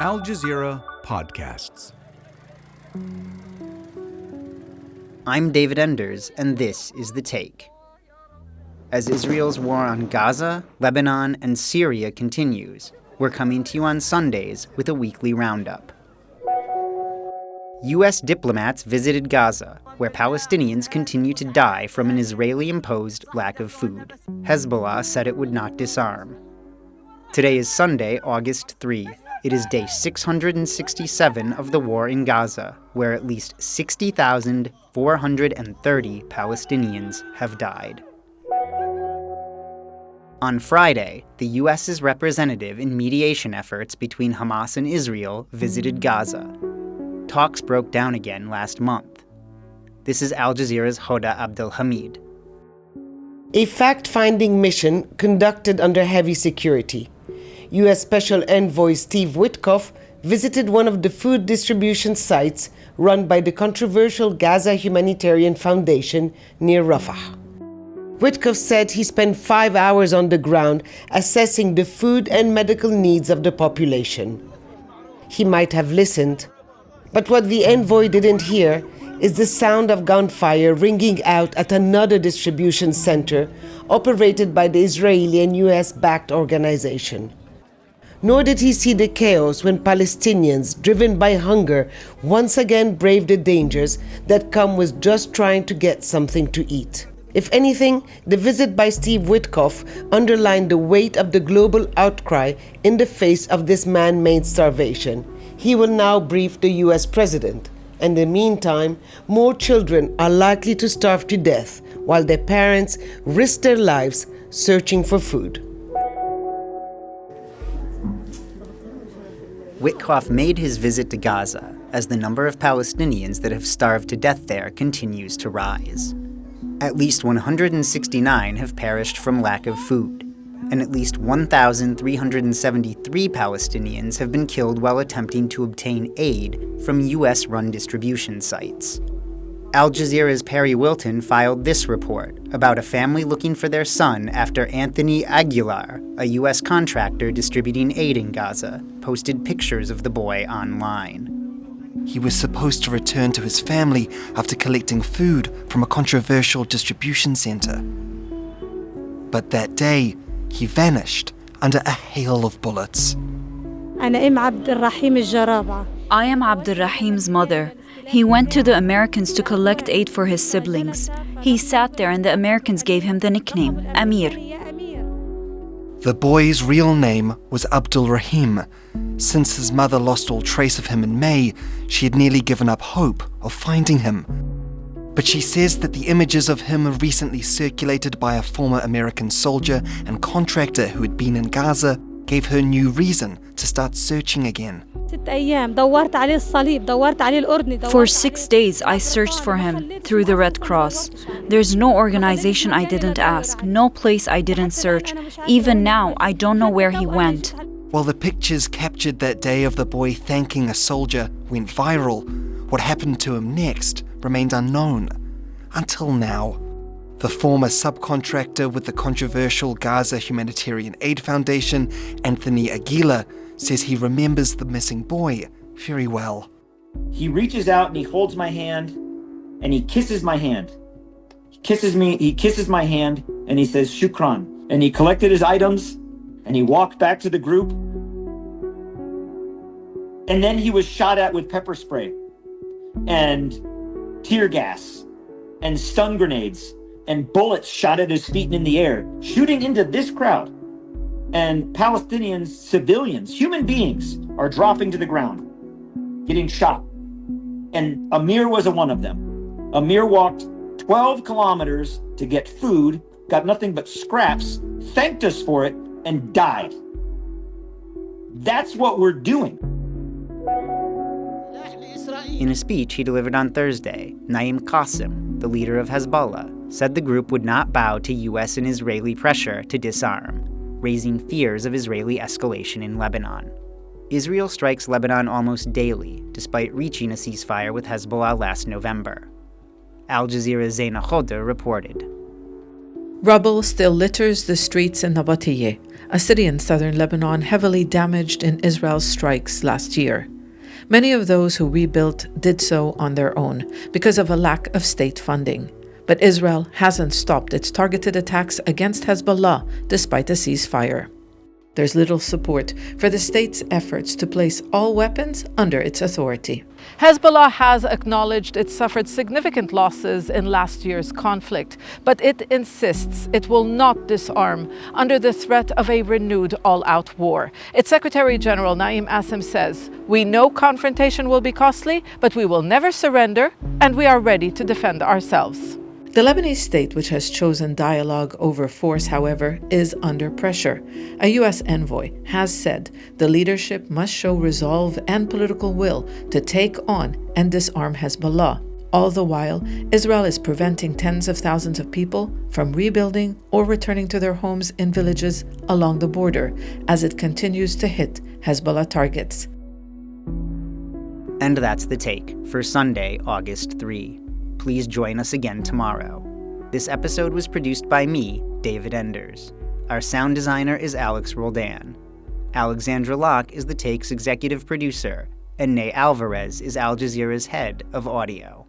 Al Jazeera Podcasts. I'm David Enders, and this is The Take. As Israel's war on Gaza, Lebanon, and Syria continues, we're coming to you on Sundays with a weekly roundup. U.S. diplomats visited Gaza, where Palestinians continue to die from an Israeli-imposed lack of food. Hezbollah said it would not disarm. Today is Sunday, August 3. It is day 667 of the war in Gaza, where at least 60,430 Palestinians have died. On Friday, the U.S.'s representative in mediation efforts between Hamas and Israel visited Gaza. Talks broke down again last month. This is Al Jazeera's Hoda Abdel-Hamid. A fact-finding mission conducted under heavy security. U.S. Special Envoy Steve Witkoff visited one of the food distribution sites run by the controversial Gaza Humanitarian Foundation near Rafah. Witkoff said he spent 5 hours on the ground assessing the food and medical needs of the population. He might have listened, but what the envoy didn't hear is the sound of gunfire ringing out at another distribution center operated by the Israeli and US-backed organization. Nor did he see the chaos when Palestinians, driven by hunger, once again braved the dangers that come with just trying to get something to eat. If anything, the visit by Steve Witkoff underlined the weight of the global outcry in the face of this man-made starvation. He will now brief the US president. In the meantime, more children are likely to starve to death while their parents risk their lives searching for food. Witkoff made his visit to Gaza as the number of Palestinians that have starved to death there continues to rise. At least 169 have perished from lack of food, and at least 1,373 Palestinians have been killed while attempting to obtain aid from US-run distribution sites. Al Jazeera's Perry Wilton filed this report about a family looking for their son after Anthony Aguilar, a U.S. contractor distributing aid in Gaza, posted pictures of the boy online. He was supposed to return to his family after collecting food from a controversial distribution center. But that day, he vanished under a hail of bullets. I am Abdel-Rahim's mother. He went to the Americans to collect aid for his siblings. He sat there and the Americans gave him the nickname, Amir. The boy's real name was Abdel-Rahim. Since his mother lost all trace of him in May, she had nearly given up hope of finding him. But she says that the images of him recently circulated by a former American soldier and contractor who had been in Gaza gave her new reason to start searching again. For 6 days, I searched for him through the Red Cross. There's no organization I didn't ask, no place I didn't search. Even now, I don't know where he went. While the pictures captured that day of the boy thanking a soldier went viral, what happened to him next remained unknown. Until now. The former subcontractor with the controversial Gaza Humanitarian Aid Foundation, Anthony Aguilar, says he remembers the missing boy very well. He reaches out and he holds my hand and he kisses my hand. He kisses my hand and he says, "Shukran." And he collected his items and he walked back to the group. And then he was shot at with pepper spray and tear gas and stun grenades and bullets shot at his feet and in the air, shooting into this crowd. And Palestinians, civilians, human beings, are dropping to the ground, getting shot. And Amir was one of them. Amir walked 12 kilometers to get food, got nothing but scraps, thanked us for it, and died. That's what we're doing. In a speech he delivered on Thursday, Naim Qassem, the leader of Hezbollah, said the group would not bow to U.S. and Israeli pressure to disarm, raising fears of Israeli escalation in Lebanon. Israel strikes Lebanon almost daily, despite reaching a ceasefire with Hezbollah last November. Al Jazeera's Zeina reported. Rubble still litters the streets in Nabatiyeh, a city in southern Lebanon heavily damaged in Israel's strikes last year. Many of those who rebuilt did so on their own because of a lack of state funding. But Israel hasn't stopped its targeted attacks against Hezbollah despite a ceasefire. There's little support for the state's efforts to place all weapons under its authority. Hezbollah has acknowledged it suffered significant losses in last year's conflict, but it insists it will not disarm under the threat of a renewed all-out war. Its Secretary General Naim Assim says, "We know confrontation will be costly, but we will never surrender, and we are ready to defend ourselves." The Lebanese state, which has chosen dialogue over force, however, is under pressure. A U.S. envoy has said the leadership must show resolve and political will to take on and disarm Hezbollah. All the while, Israel is preventing tens of thousands of people from rebuilding or returning to their homes in villages along the border as it continues to hit Hezbollah targets. And that's The Take for Sunday, August 3. Please join us again tomorrow. This episode was produced by me, David Enders. Our sound designer is Alex Roldan. Alexandra Locke is The Take's executive producer, and Ney Alvarez is Al Jazeera's head of audio.